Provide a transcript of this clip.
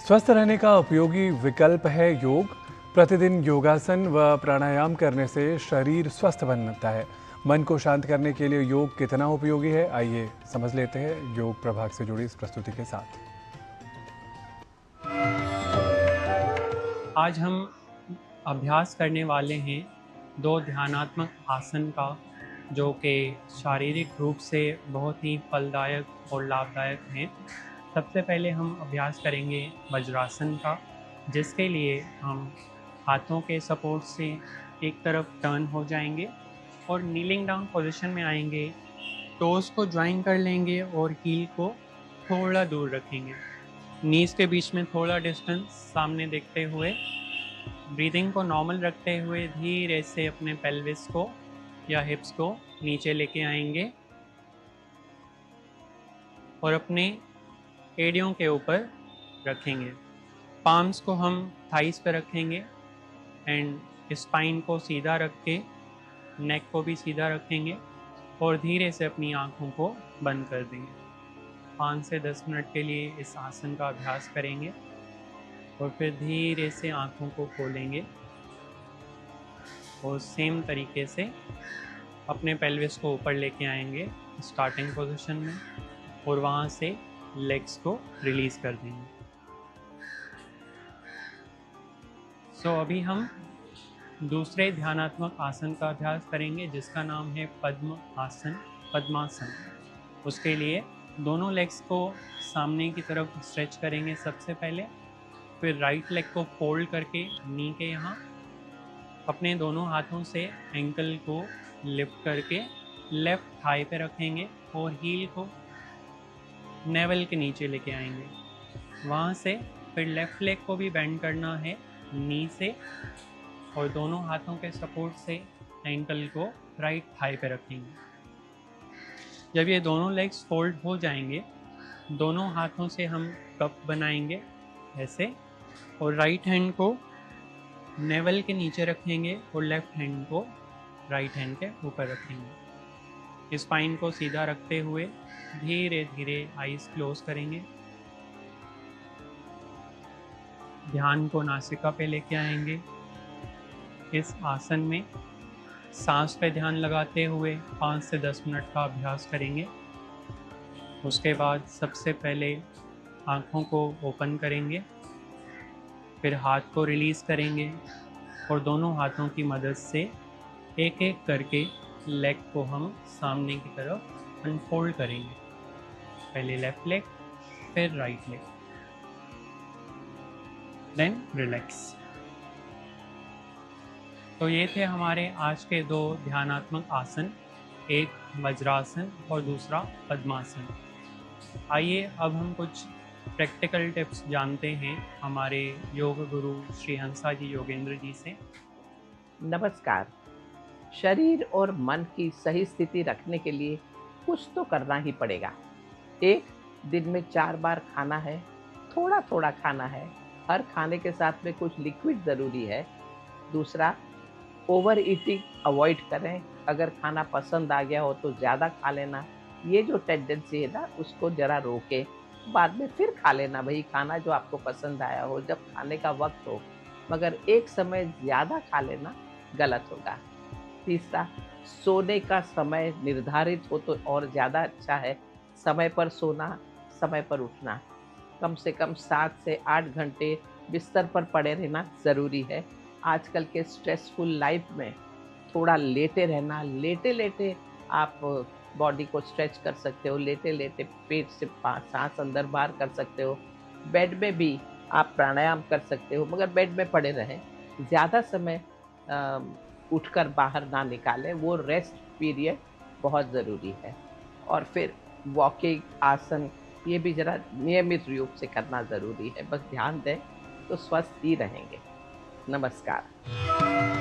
स्वस्थ रहने का उपयोगी विकल्प है योग। प्रतिदिन योगासन व प्राणायाम करने से शरीर स्वस्थ बनता है। मन को शांत करने के लिए योग कितना उपयोगी है, आइए समझ लेते हैं योग प्रभाग से जुड़ी इस प्रस्तुति के साथ। आज हम अभ्यास करने वाले हैं दो ध्यानात्मक आसन का, जो कि शारीरिक रूप से बहुत ही फलदायक और लाभदायक हैं। सबसे पहले हम अभ्यास करेंगे वज्रासन का, जिसके लिए हम हाथों के सपोर्ट से एक तरफ टर्न हो जाएंगे और नीलिंग डाउन पोजीशन में आएंगे। टोज़ को ज्वाइन कर लेंगे और हील को थोड़ा दूर रखेंगे। नीज के बीच में थोड़ा डिस्टेंस सामने देखते हुए, ब्रीदिंग को नॉर्मल रखते हुए धीरे से अपने पेल्विस को या हिप्स को नीचे लेके आएंगे और अपने एड़ियों के ऊपर रखेंगे। पाम्स को हम थाइस पे रखेंगे एंड स्पाइन को सीधा रख के नेक को भी सीधा रखेंगे और धीरे से अपनी आँखों को बंद कर देंगे। 5 से 10 मिनट के लिए इस आसन का अभ्यास करेंगे और फिर धीरे से आँखों को खोलेंगे और सेम तरीके से अपने पेल्विस को ऊपर लेके आएंगे स्टार्टिंग पोजीशन में और वहाँ से लेग्स को रिलीज़ कर देंगे। अभी हम दूसरे ध्यानात्मक आसन का अभ्यास करेंगे, जिसका नाम है पद्म आसन, पद्मासन। उसके लिए दोनों लेग्स को सामने की तरफ स्ट्रेच करेंगे सबसे पहले, फिर राइट लेग को फोल्ड करके नी के यहाँ अपने दोनों हाथों से एंकल को लिफ्ट करके लेफ्ट थाई पे रखेंगे और हील को नेवल के नीचे लेके आएंगे। वहाँ से फिर लेफ्ट लेग को भी बेंड करना है नी से और दोनों हाथों के सपोर्ट से एंकल को राइट थाई पे रखेंगे। जब ये दोनों लेग्स फोल्ड हो जाएंगे, दोनों हाथों से हम कप बनाएंगे ऐसे और राइट हैंड को नेवल के नीचे रखेंगे और लेफ्ट हैंड को राइट हैंड के ऊपर रखेंगे। स्पाइन को सीधा रखते हुए धीरे धीरे आईज क्लोज करेंगे। ध्यान को नासिका पे लेके आएंगे। इस आसन में सांस पे ध्यान लगाते हुए 5 से 10 मिनट का अभ्यास करेंगे। उसके बाद सबसे पहले आँखों को ओपन करेंगे, फिर हाथ को रिलीज़ करेंगे और दोनों हाथों की मदद से एक एक करके लेग को हम सामने की तरफ अनफोल्ड करेंगे। पहले लेफ्ट लेग, फिर राइट लेग, देन रिलैक्स। तो ये थे हमारे आज के दो ध्यानात्मक आसन, एक वज्रासन और दूसरा पद्मासन। आइए अब हम कुछ प्रैक्टिकल टिप्स जानते हैं हमारे योग गुरु श्री हंसा जी योगेंद्र जी से। नमस्कार। शरीर और मन की सही स्थिति रखने के लिए कुछ तो करना ही पड़ेगा। एक, दिन में 4 बार खाना है, थोड़ा थोड़ा खाना है, हर खाने के साथ में कुछ लिक्विड ज़रूरी है। दूसरा, ओवर ईटिंग अवॉइड करें। अगर खाना पसंद आ गया हो तो ज़्यादा खा लेना, ये जो टेंडेंसी है ना उसको ज़रा रोकें, बाद में फिर खा लेना भाई खाना जो आपको पसंद आया हो जब खाने का वक्त हो, मगर एक समय ज़्यादा खा लेना गलत होगा। तीसरा, सोने का समय निर्धारित हो तो और ज़्यादा अच्छा है। समय पर सोना, समय पर उठना, कम से कम 7 से 8 घंटे बिस्तर पर पड़े रहना ज़रूरी है। आजकल के स्ट्रेसफुल लाइफ में थोड़ा लेटे रहना, लेटे लेटे आप बॉडी को स्ट्रेच कर सकते हो, लेटे लेटे पेट से सांस अंदर बाहर कर सकते हो। बेड में भी आप प्राणायाम कर सकते हो, मगर बेड में पड़े रहें, ज़्यादा समय उठकर बाहर ना निकालें, वो रेस्ट पीरियड बहुत ज़रूरी है। और फिर वॉकिंग, आसन, ये भी ज़रा नियमित रूप से करना ज़रूरी है। बस ध्यान दें तो स्वस्थ ही रहेंगे। नमस्कार।